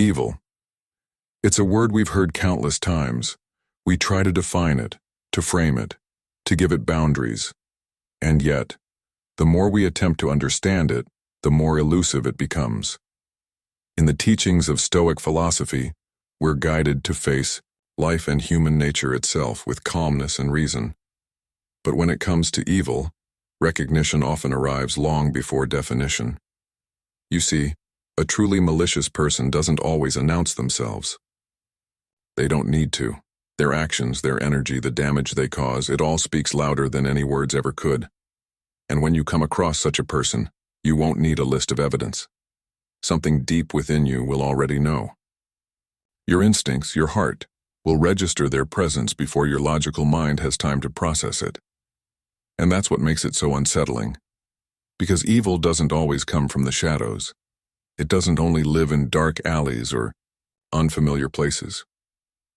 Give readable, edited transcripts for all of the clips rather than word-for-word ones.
Evil. It's a word we've heard countless times. We try to define it, to frame it, to give it boundaries. And yet, the more we attempt to understand it, the more elusive it becomes. In the teachings of Stoic philosophy, we're guided to face life and human nature itself with calmness and reason. But when it comes to evil, recognition often arrives long before definition. You see, a truly malicious person doesn't always announce themselves. They don't need to. Their actions, their energy, the damage they cause, it all speaks louder than any words ever could. And when you come across such a person, you won't need a list of evidence. Something deep within you will already know. Your instincts, your heart, will register their presence before your logical mind has time to process it. And that's what makes it so unsettling. Because evil doesn't always come from the shadows. It doesn't only live in dark alleys or unfamiliar places.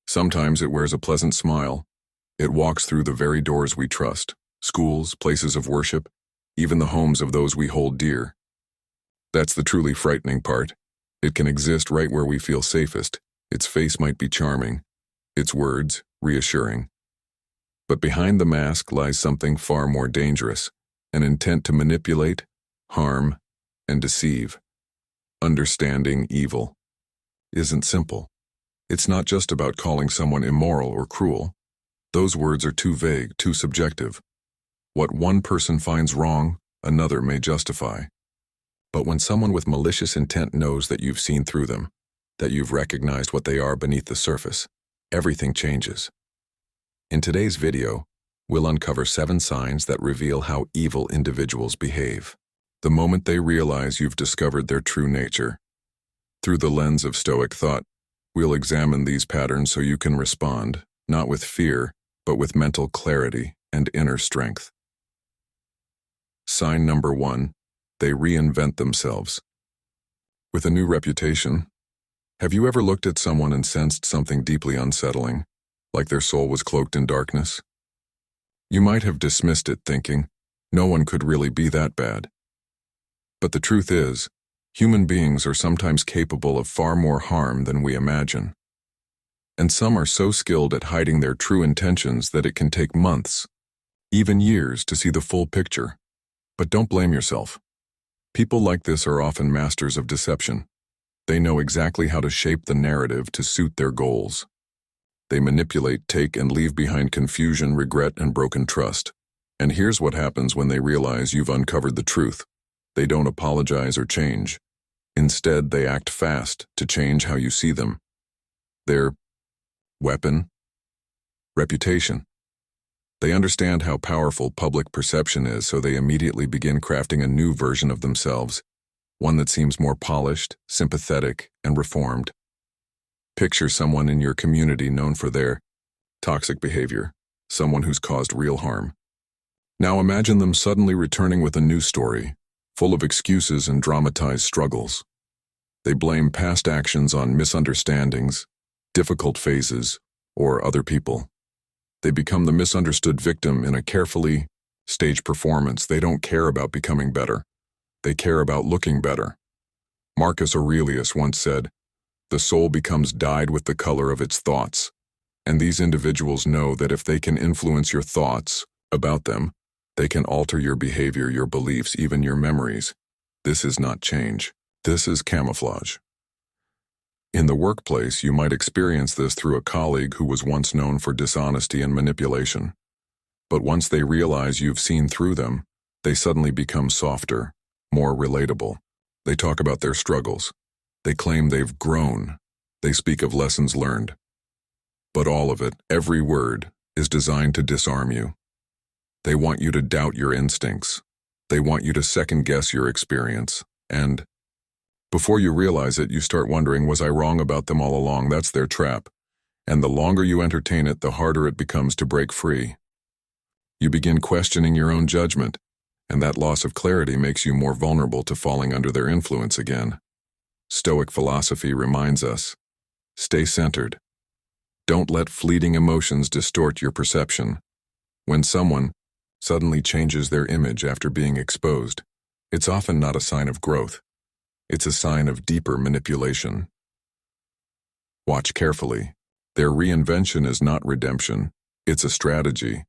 Sometimes it wears a pleasant smile. It walks through the very doors we trust, schools, places of worship, even the homes of those we hold dear. That's the truly frightening part. It can exist right where we feel safest. Its face might be charming, its words reassuring. But behind the mask lies something far more dangerous, an intent to manipulate, harm, and deceive. Understanding evil isn't simple. It's not just about calling someone immoral or cruel. Those words are too vague, too subjective. What one person finds wrong, another may justify. But when someone with malicious intent knows that you've seen through them, that you've recognized what they are beneath the surface, everything changes. In today's video, we'll uncover 7 signs that reveal how evil individuals behave. The moment they realize you've discovered their true nature. Through the lens of Stoic thought, we'll examine these patterns so you can respond, not with fear, but with mental clarity and inner strength. Sign number 1, they reinvent themselves. With a new reputation, have you ever looked at someone and sensed something deeply unsettling, like their soul was cloaked in darkness? You might have dismissed it thinking, no one could really be that bad. But the truth is, human beings are sometimes capable of far more harm than we imagine. And some are so skilled at hiding their true intentions that it can take months, even years, to see the full picture. But don't blame yourself. People like this are often masters of deception. They know exactly how to shape the narrative to suit their goals. They manipulate, take, and leave behind confusion, regret, and broken trust. And here's what happens when they realize you've uncovered the truth. They don't apologize or change. Instead, they act fast to change how you see them. Their weapon? Reputation. They understand how powerful public perception is, so they immediately begin crafting a new version of themselves, one that seems more polished, sympathetic, and reformed. Picture someone in your community known for their toxic behavior, someone who's caused real harm. Now imagine them suddenly returning with a new story, full of excuses and dramatized struggles. They blame past actions on misunderstandings, difficult phases, or other people. They become the misunderstood victim in a carefully staged performance. They don't care about becoming better. They care about looking better. Marcus Aurelius once said, "The soul becomes dyed with the color of its thoughts." And these individuals know that if they can influence your thoughts about them, they can alter your behavior, your beliefs, even your memories. This is not change. This is camouflage. In the workplace, you might experience this through a colleague who was once known for dishonesty and manipulation. But once they realize you've seen through them, they suddenly become softer, more relatable. They talk about their struggles. They claim they've grown. They speak of lessons learned. But all of it, every word, is designed to disarm you. They want you to doubt your instincts. They want you to second-guess your experience. And before you realize it, you start wondering, was I wrong about them all along? That's their trap. And the longer you entertain it, the harder it becomes to break free. You begin questioning your own judgment, and that loss of clarity makes you more vulnerable to falling under their influence again. Stoic philosophy reminds us, stay centered. Don't let fleeting emotions distort your perception. When someone suddenly changes their image after being exposed, it's often not a sign of growth. It's a sign of deeper manipulation. Watch carefully. Their reinvention is not redemption, it's a strategy.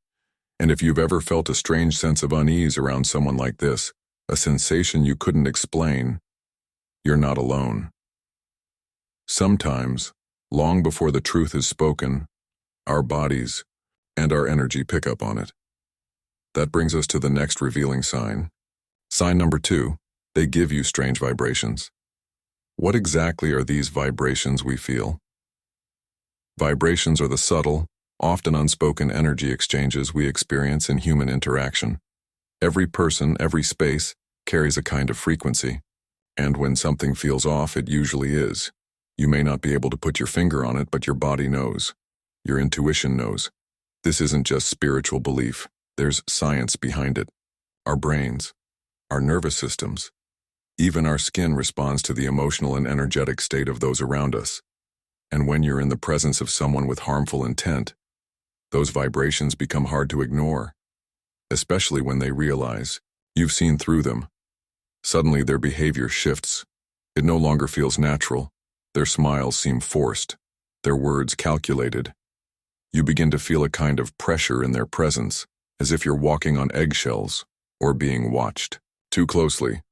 And if you've ever felt a strange sense of unease around someone like this, a sensation you couldn't explain, you're not alone. Sometimes, long before the truth is spoken, our bodies and our energy pick up on it. That brings us to the next revealing sign. Sign number 2, they give you strange vibrations. What exactly are these vibrations we feel? Vibrations are the subtle, often unspoken energy exchanges we experience in human interaction. Every person, every space, carries a kind of frequency. And when something feels off, it usually is. You may not be able to put your finger on it, but your body knows. Your intuition knows. This isn't just spiritual belief. There's science behind it. Our brains, our nervous systems, even our skin responds to the emotional and energetic state of those around us. And when you're in the presence of someone with harmful intent, those vibrations become hard to ignore, especially when they realize you've seen through them. Suddenly their behavior shifts. It no longer feels natural. Their smiles seem forced, their words calculated. You begin to feel a kind of pressure in their presence, as if you're walking on eggshells or being watched too closely.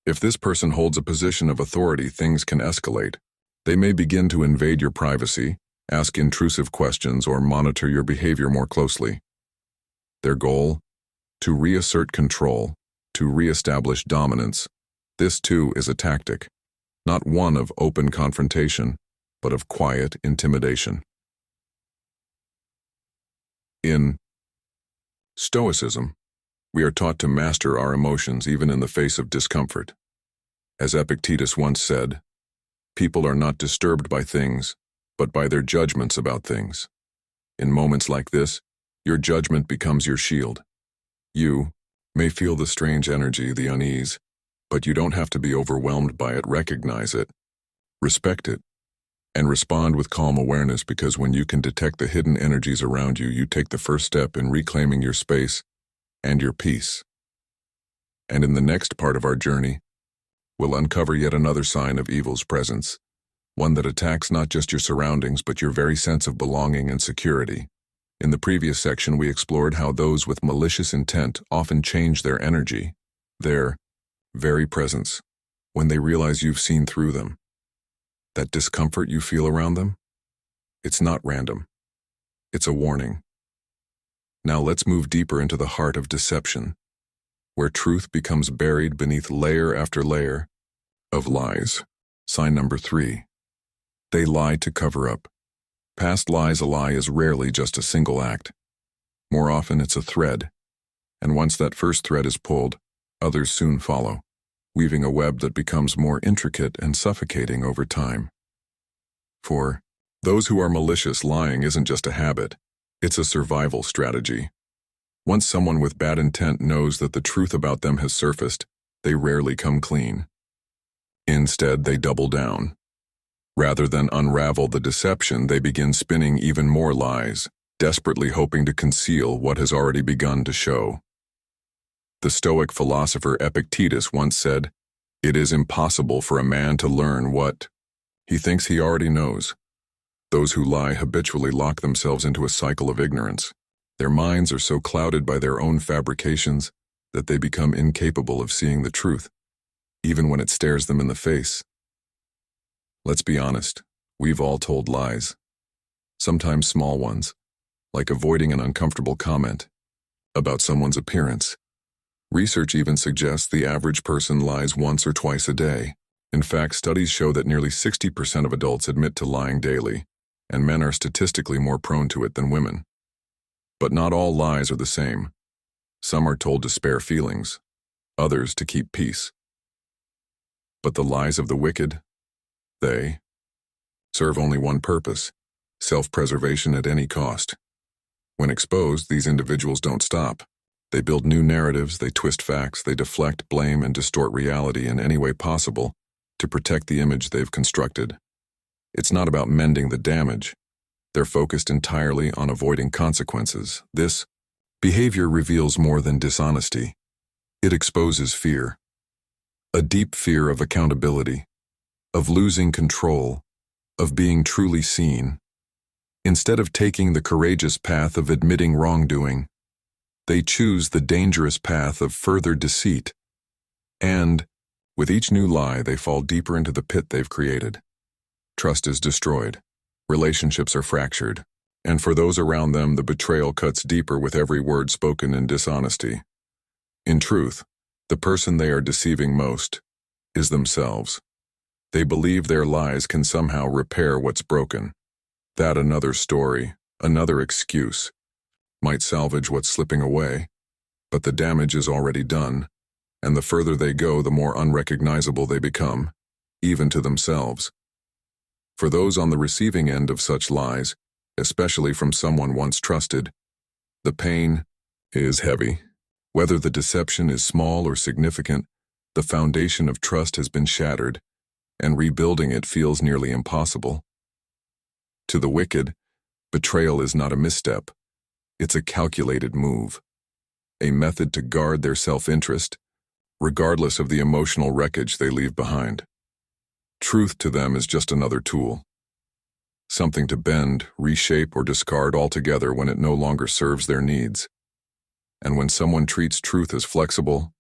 If this person holds a position of authority, things can escalate. They may begin to invade your privacy, ask intrusive questions, or monitor your behavior more closely. Their goal? To reassert control, to reestablish dominance. This too is a tactic, not one of open confrontation, but of quiet intimidation. In Stoicism, we are taught to master our emotions even in the face of discomfort. As Epictetus once said, people are not disturbed by things, but by their judgments about things. In moments like this, your judgment becomes your shield. You may feel the strange energy, the unease, but you don't have to be overwhelmed by it. Recognize it, respect it, and respond with calm awareness, because when you can detect the hidden energies around you, you take the first step in reclaiming your space and your peace. And in the next part of our journey, we'll uncover yet another sign of evil's presence, one that attacks not just your surroundings but your very sense of belonging and security. In the previous section, we explored how those with malicious intent often change their energy, their very presence, when they realize you've seen through them. That discomfort you feel around them? It's not random. It's a warning. Now let's move deeper into the heart of deception, where truth becomes buried beneath layer after layer of lies. Sign number 3. They lie to cover up. Past lies, a lie is rarely just a single act. More often it's a thread, and once that first thread is pulled, others soon follow, weaving a web that becomes more intricate and suffocating over time. For those who are malicious, lying isn't just a habit, it's a survival strategy. Once someone with bad intent knows that the truth about them has surfaced, they rarely come clean. Instead, they double down. Rather than unravel the deception, they begin spinning even more lies, desperately hoping to conceal what has already begun to show. The Stoic philosopher Epictetus once said, "It is impossible for a man to learn what he thinks he already knows." Those who lie habitually lock themselves into a cycle of ignorance. Their minds are so clouded by their own fabrications that they become incapable of seeing the truth, even when it stares them in the face. Let's be honest, we've all told lies. Sometimes small ones, like avoiding an uncomfortable comment about someone's appearance. Research even suggests the average person lies once or twice a day. In fact, studies show that nearly 60% of adults admit to lying daily, and men are statistically more prone to it than women. But not all lies are the same. Some are told to spare feelings, others to keep peace. But the lies of the wicked, they serve only one purpose: self-preservation at any cost. When exposed, these individuals don't stop. They build new narratives, they twist facts, they deflect blame and distort reality in any way possible to protect the image they've constructed. It's not about mending the damage. They're focused entirely on avoiding consequences. This behavior reveals more than dishonesty. It exposes fear. A deep fear of accountability, of losing control, of being truly seen. Instead of taking the courageous path of admitting wrongdoing, they choose the dangerous path of further deceit. And, with each new lie, they fall deeper into the pit they've created. Trust is destroyed, relationships are fractured, and for those around them, the betrayal cuts deeper with every word spoken in dishonesty. In truth, the person they are deceiving most is themselves. They believe their lies can somehow repair what's broken. That another story, another excuse, might salvage what's slipping away, but the damage is already done, and the further they go, the more unrecognizable they become, even to themselves. For those on the receiving end of such lies, especially from someone once trusted, the pain is heavy. Whether the deception is small or significant, the foundation of trust has been shattered, and rebuilding it feels nearly impossible. To the wicked, betrayal is not a misstep. It's a calculated move, a method to guard their self-interest, regardless of the emotional wreckage they leave behind. Truth to them is just another tool, something to bend, reshape, or discard altogether when it no longer serves their needs. And when someone treats truth as flexible,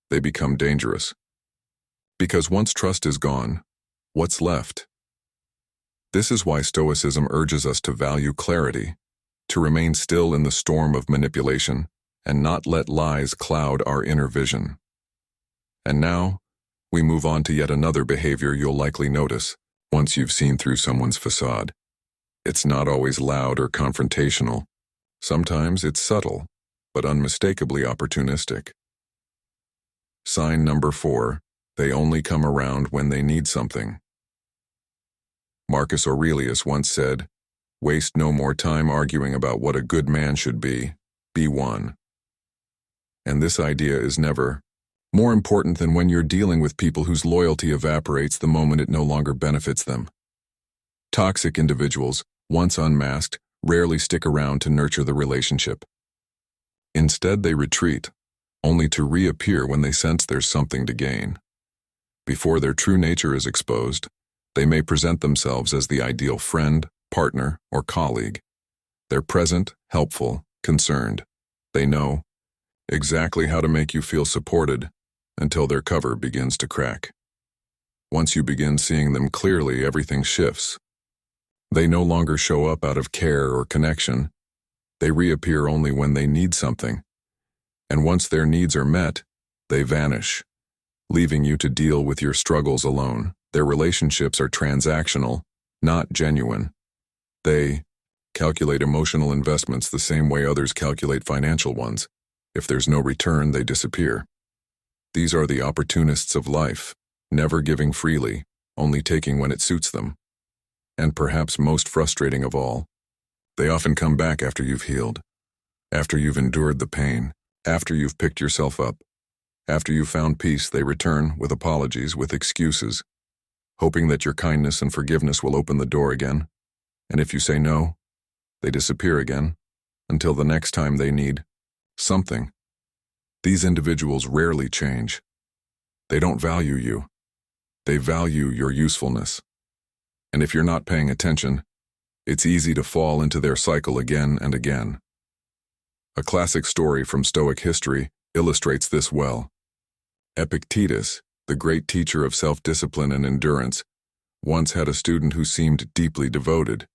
they become dangerous. Because once trust is gone, what's left? This is why Stoicism urges us to value clarity, to remain still in the storm of manipulation, and not let lies cloud our inner vision. And now, we move on to yet another behavior you'll likely notice once you've seen through someone's facade. It's not always loud or confrontational. Sometimes it's subtle, but unmistakably opportunistic. Sign number 4, they only come around when they need something. Marcus Aurelius once said, "Waste no more time arguing about what a good man should be one." And this idea is never more important than when you're dealing with people whose loyalty evaporates the moment it no longer benefits them. Toxic individuals, once unmasked, rarely stick around to nurture the relationship. Instead, they retreat, only to reappear when they sense there's something to gain. Before their true nature is exposed, they may present themselves as the ideal friend, partner, or colleague. They're present, helpful, concerned. They know exactly how to make you feel supported until their cover begins to crack. Once you begin seeing them clearly, everything shifts. They no longer show up out of care or connection. They reappear only when they need something. And once their needs are met, they vanish, leaving you to deal with your struggles alone. Their relationships are transactional, not genuine. They calculate emotional investments the same way others calculate financial ones. If there's no return, they disappear. These are the opportunists of life, never giving freely, only taking when it suits them. And perhaps most frustrating of all, they often come back after you've healed, after you've endured the pain, after you've picked yourself up. After you've found peace, they return with apologies, with excuses, hoping that your kindness and forgiveness will open the door again. And if you say no, they disappear again, until the next time they need something. These individuals rarely change. They don't value you. They value your usefulness. And if you're not paying attention, it's easy to fall into their cycle again and again. A classic story from Stoic history illustrates this well. Epictetus, the great teacher of self-discipline and endurance, once had a student who seemed deeply devoted.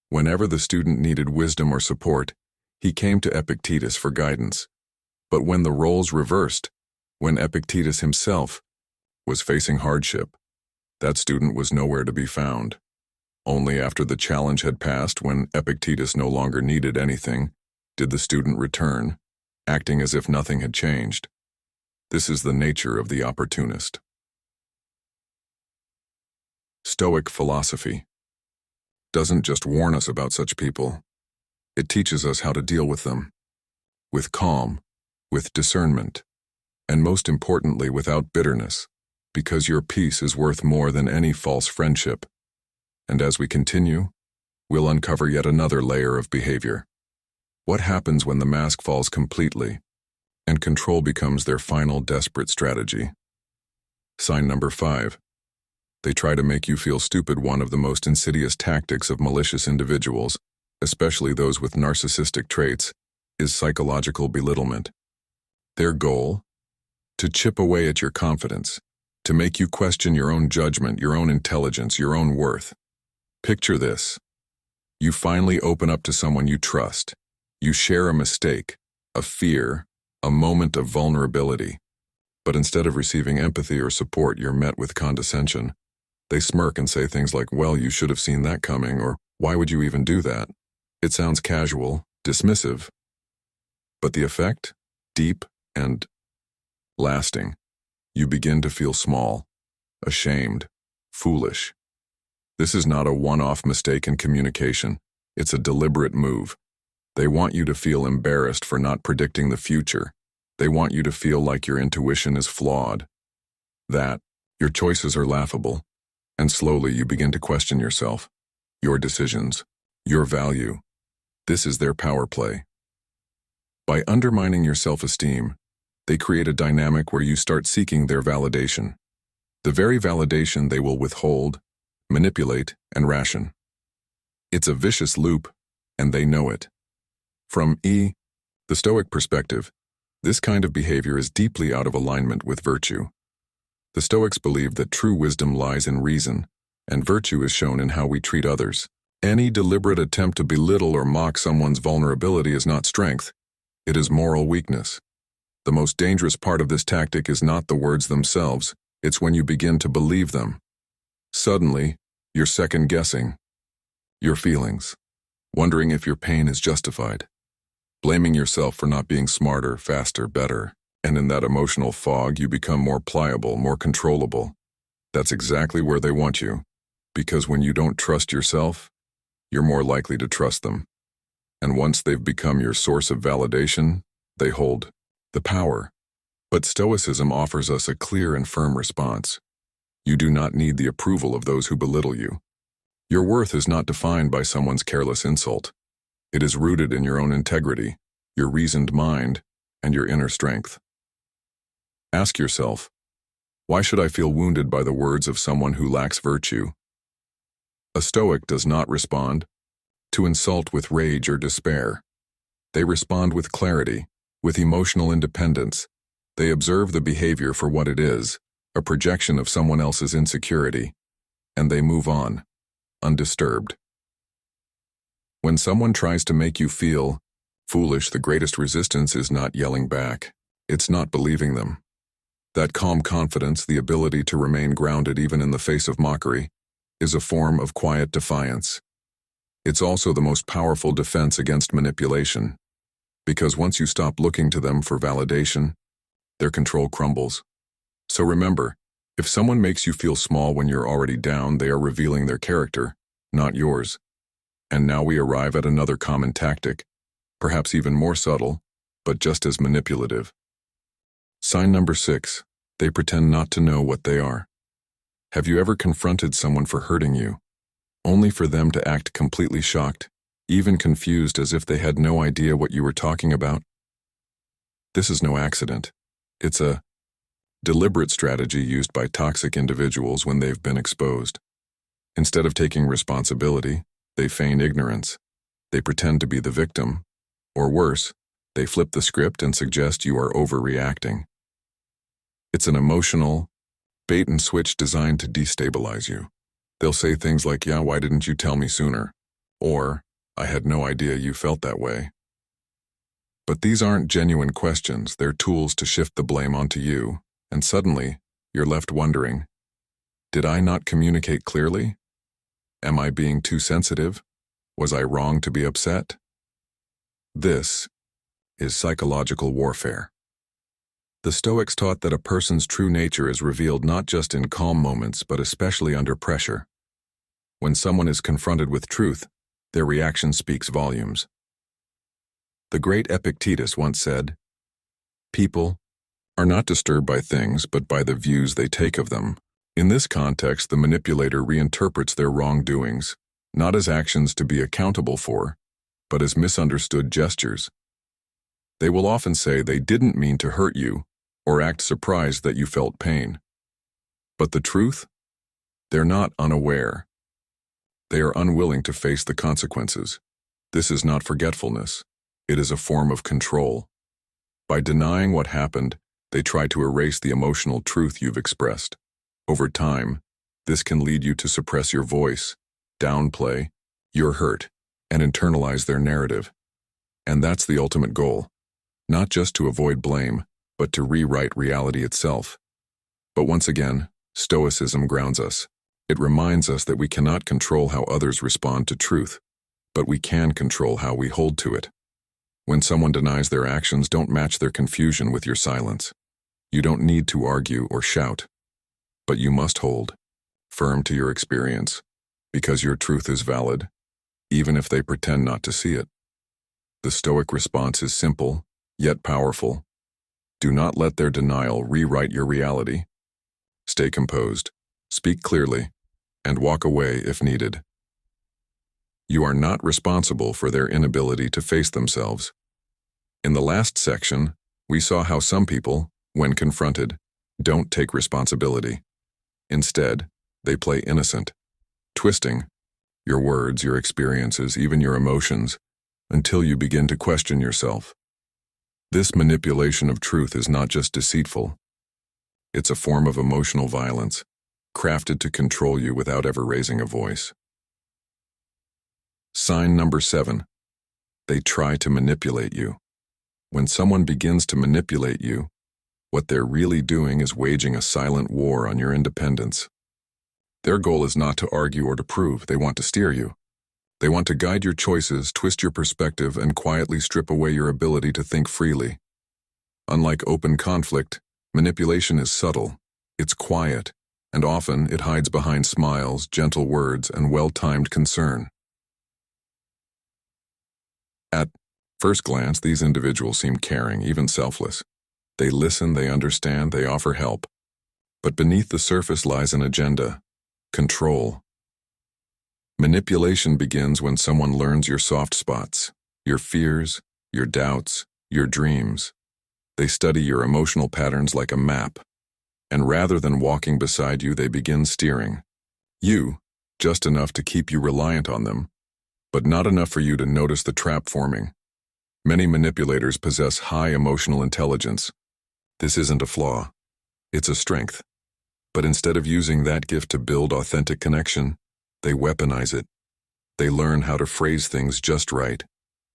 Whenever the student needed wisdom or support, he came to Epictetus for guidance. But when the roles reversed, when Epictetus himself was facing hardship, that student was nowhere to be found. Only after the challenge had passed, when Epictetus no longer needed anything, did the student return, acting as if nothing had changed. This is the nature of the opportunist. Stoic philosophy doesn't just warn us about such people. It teaches us how to deal with them, with calm, with discernment, and most importantly, without bitterness, because your peace is worth more than any false friendship. And as we continue, we'll uncover yet another layer of behavior. What happens when the mask falls completely, and control becomes their final desperate strategy? Sign number 5. They try to make you feel stupid. One of the most insidious tactics of malicious individuals, especially those with narcissistic traits, is psychological belittlement. Their goal? To chip away at your confidence, to make you question your own judgment, your own intelligence, your own worth. Picture this. You finally open up to someone you trust. You share a mistake, a fear, a moment of vulnerability. But instead of receiving empathy or support, you're met with condescension. They smirk and say things like, "Well, you should have seen that coming," or "Why would you even do that?" It sounds casual, dismissive. But the effect? Deep and lasting. You begin to feel small, ashamed, foolish. This is not a one-off mistake in communication. It's a deliberate move. They want you to feel embarrassed for not predicting the future. They want you to feel like your intuition is flawed, that your choices are laughable, and slowly you begin to question yourself, your decisions, your value. This is their power play. By undermining your self-esteem, they create a dynamic where you start seeking their validation, the very validation they will withhold, manipulate, and ration. It's a vicious loop, and they know it. From the Stoic perspective, this kind of behavior is deeply out of alignment with virtue. The Stoics believe that true wisdom lies in reason, and virtue is shown in how we treat others. Any deliberate attempt to belittle or mock someone's vulnerability is not strength, it is moral weakness. The most dangerous part of this tactic is not the words themselves, it's when you begin to believe them. Suddenly, you're second-guessing your feelings, wondering if your pain is justified, blaming yourself for not being smarter, faster, better, and in that emotional fog you become more pliable, more controllable. That's exactly where they want you, because when you don't trust yourself, you're more likely to trust them. And once they've become your source of validation, they hold the power. But Stoicism offers us a clear and firm response. You do not need the approval of those who belittle you. Your worth is not defined by someone's careless insult. It is rooted in your own integrity, your reasoned mind, and your inner strength. Ask yourself, why should I feel wounded by the words of someone who lacks virtue? A Stoic does not respond to insult with rage or despair. They respond with clarity, with emotional independence. They observe the behavior for what it is, a projection of someone else's insecurity, and they move on, undisturbed. When someone tries to make you feel foolish, the greatest resistance is not yelling back. It's not believing them. That calm confidence, the ability to remain grounded even in the face of mockery, is a form of quiet defiance. It's also the most powerful defense against manipulation, because once you stop looking to them for validation, their control crumbles. So remember, if someone makes you feel small when you're already down, they are revealing their character, not yours. And now we arrive at another common tactic, perhaps even more subtle, but just as manipulative. Sign number 6, they pretend not to know what they are. Have you ever confronted someone for hurting you, only for them to act completely shocked, even confused, as if they had no idea what you were talking about? This is no accident. It's a deliberate strategy used by toxic individuals when they've been exposed. Instead of taking responsibility, they feign ignorance. They pretend to be the victim. Or worse, they flip the script and suggest you are overreacting. It's an emotional bait and switch designed to destabilize you. They'll say things like, "Yeah, why didn't you tell me sooner?" Or, "I had no idea you felt that way." But these aren't genuine questions, they're tools to shift the blame onto you, and suddenly, you're left wondering, did I not communicate clearly? Am I being too sensitive? Was I wrong to be upset? This is psychological warfare. The Stoics taught that a person's true nature is revealed not just in calm moments, but especially under pressure. When someone is confronted with truth, their reaction speaks volumes. The great Epictetus once said, "People are not disturbed by things, but by the views they take of them." In this context, the manipulator reinterprets their wrongdoings, not as actions to be accountable for, but as misunderstood gestures. They will often say they didn't mean to hurt you, or act surprised that you felt pain. But the truth? They're not unaware. They are unwilling to face the consequences. This is not forgetfulness. It is a form of control. By denying what happened, they try to erase the emotional truth you've expressed. Over time, this can lead you to suppress your voice, downplay your hurt, and internalize their narrative. And that's the ultimate goal. Not just to avoid blame, but to rewrite reality itself. But once again, Stoicism grounds us. It reminds us that we cannot control how others respond to truth, but we can control how we hold to it. When someone denies their actions, don't match their confusion with your silence. You don't need to argue or shout, but you must hold firm to your experience, because your truth is valid, even if they pretend not to see it. The Stoic response is simple, yet powerful. Do not let their denial rewrite your reality. Stay composed, speak clearly, and walk away if needed. You are not responsible for their inability to face themselves. In the last section, we saw how some people, when confronted, don't take responsibility. Instead, they play innocent, twisting your words, your experiences, even your emotions, until you begin to question yourself. This manipulation of truth is not just deceitful. It's a form of emotional violence, crafted to control you without ever raising a voice. Sign number 7. They try to manipulate you. When someone begins to manipulate you, what they're really doing is waging a silent war on your independence. Their goal is not to argue or to prove. They want to steer you. They want to guide your choices, twist your perspective, and quietly strip away your ability to think freely. Unlike open conflict, manipulation is subtle, it's quiet, and often it hides behind smiles, gentle words, and well-timed concern. At first glance, these individuals seem caring, even selfless. They listen, they understand, they offer help. But beneath the surface lies an agenda: control. Manipulation begins when someone learns your soft spots, your fears, your doubts, your dreams. They study your emotional patterns like a map, and rather than walking beside you, they begin steering you, just enough to keep you reliant on them, but not enough for you to notice the trap forming. Many manipulators possess high emotional intelligence. This isn't a flaw, it's a strength. But instead of using that gift to build authentic connection, they weaponize it. They learn how to phrase things just right,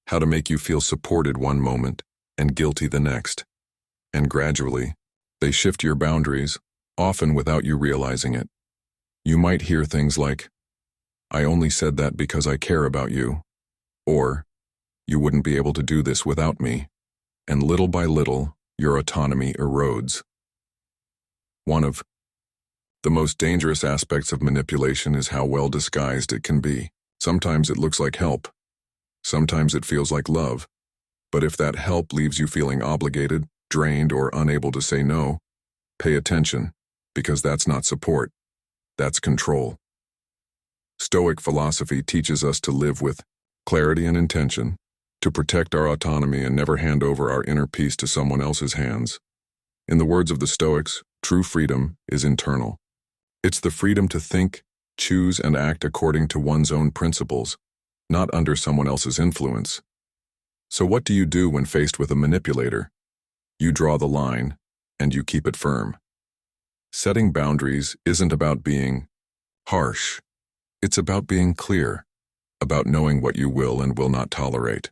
how to make you feel supported one moment and guilty the next. And gradually, they shift your boundaries, often without you realizing it. You might hear things like, "I only said that because I care about you," or, "You wouldn't be able to do this without me." And little by little, your autonomy erodes. One of the most dangerous aspects of manipulation is how well disguised it can be. Sometimes it looks like help. Sometimes it feels like love. But if that help leaves you feeling obligated, drained, or unable to say no, pay attention, because that's not support. That's control. Stoic philosophy teaches us to live with clarity and intention, to protect our autonomy and never hand over our inner peace to someone else's hands. In the words of the Stoics, true freedom is internal. It's the freedom to think, choose, and act according to one's own principles, not under someone else's influence. So what do you do when faced with a manipulator? You draw the line, and you keep it firm. Setting boundaries isn't about being harsh. It's about being clear, about knowing what you will and will not tolerate.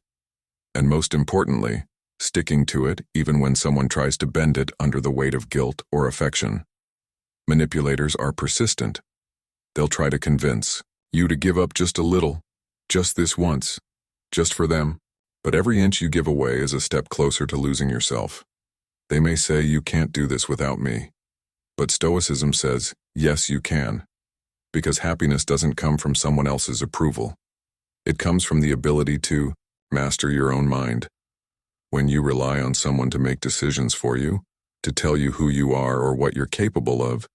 And most importantly, sticking to it even when someone tries to bend it under the weight of guilt or affection. Manipulators are persistent. They'll try to convince you to give up just a little, just this once, just for them. But every inch you give away is a step closer to losing yourself. They may say, "You can't do this without me." But Stoicism says, yes, you can. Because happiness doesn't come from someone else's approval. It comes from the ability to master your own mind. When you rely on someone to make decisions for you, to tell you who you are or what you're capable of,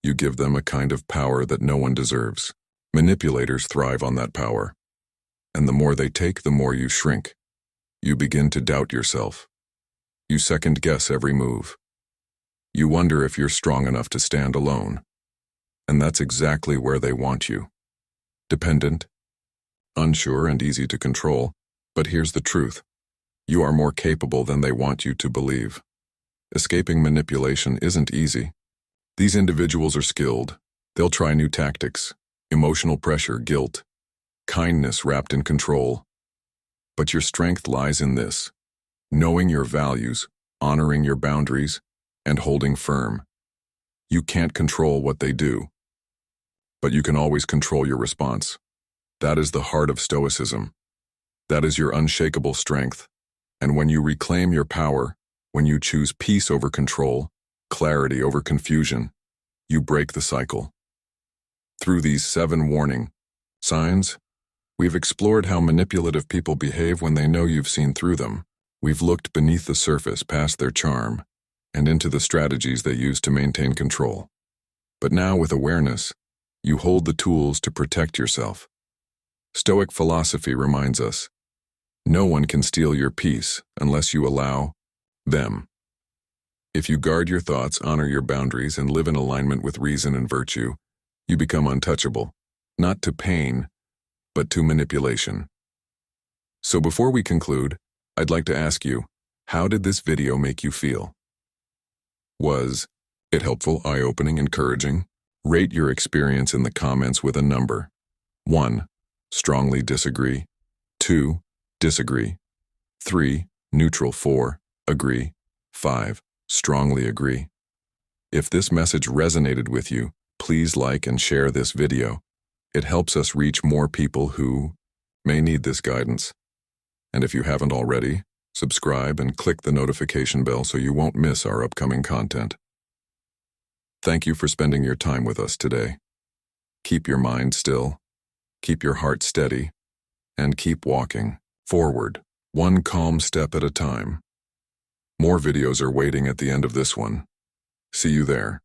you give them a kind of power that no one deserves. Manipulators thrive on that power. And the more they take, the more you shrink. You begin to doubt yourself. You second-guess every move. You wonder if you're strong enough to stand alone. And that's exactly where they want you. Dependent, unsure, and easy to control. But here's the truth. You are more capable than they want you to believe. Escaping manipulation isn't easy. These individuals are skilled. They'll try new tactics, emotional pressure, guilt, kindness wrapped in control. But your strength lies in this: knowing your values, honoring your boundaries, and holding firm. You can't control what they do, but you can always control your response. That is the heart of Stoicism. That is your unshakable strength. And when you reclaim your power, when you choose peace over control, clarity over confusion, you break the cycle. Through these 7 warning signs, we've explored how manipulative people behave when they know you've seen through them. We've looked beneath the surface, past their charm, and into the strategies they use to maintain control. But now, with awareness, you hold the tools to protect yourself. Stoic philosophy reminds us, no one can steal your peace unless you allow them. If you guard your thoughts, honor your boundaries, and live in alignment with reason and virtue, you become untouchable, not to pain, but to manipulation. So before we conclude, I'd like to ask you, how did this video make you feel? Was it helpful, eye-opening, encouraging? Rate your experience in the comments with a number. 1. Strongly disagree. 2. Disagree. 3. Neutral. 4. Agree. 5. Strongly agree. If this message resonated with you, please like and share this video. It helps us reach more people who may need this guidance. And if you haven't already, subscribe and click the notification bell so you won't miss our upcoming content. Thank you for spending your time with us today. Keep your mind still, keep your heart steady, and keep walking forward, one calm step at a time. More videos are waiting at the end of this one. See you there.